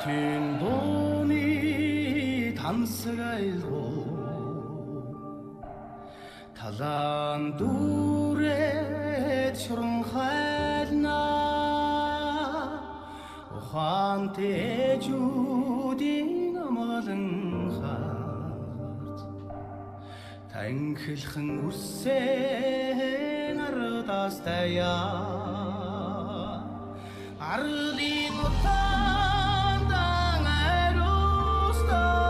긴 돈이 담스가일고 талаан дүүрээ чуранхайлна ухаантай ээжүүдийн амгалан харж танхилхан үссэн ардаас таяа арлын утаандан ариустаад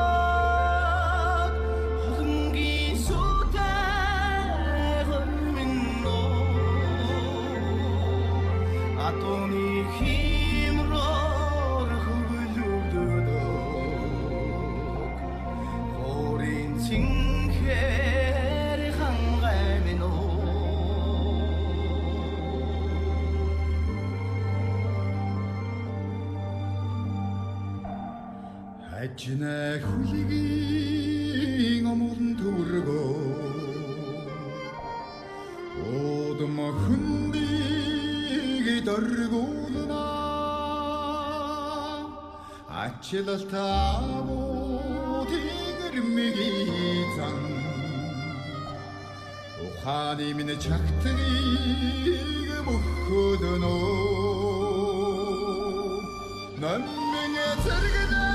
холонгийн сүтэй хөлминно атоны химроор хөвлөвдөдөг хорин цинхэр хангаймино ажна хүлгийн омон төргөө одма хүндийг дөргүүлнэ ачилтаа тэгэрмэгизан ухааны минь чагтгийг мөхөдөнө наммине зэрэгнэ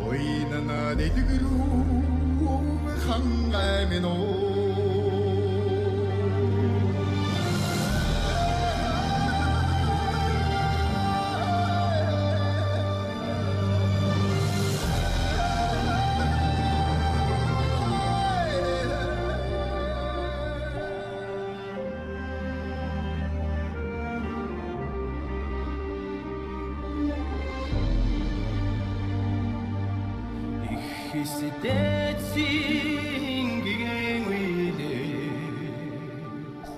오이는 내득으로 한가미노 Сидетсингийн үедээс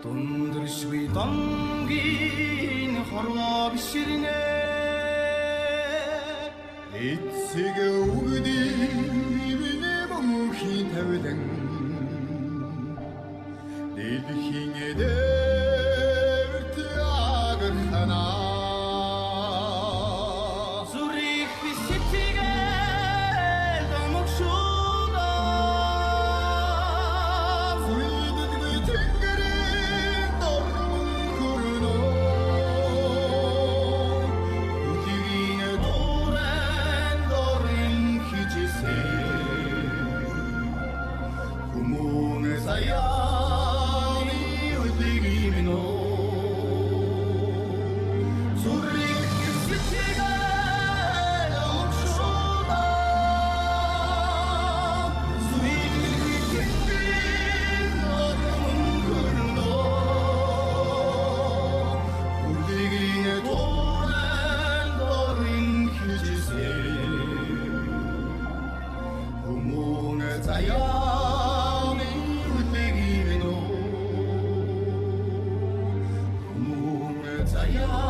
тундршгүй домгийн хорвоо биширнэ эцэг үгдийн мөнхийн тавилан дэлхийн эдэрт агархана 자야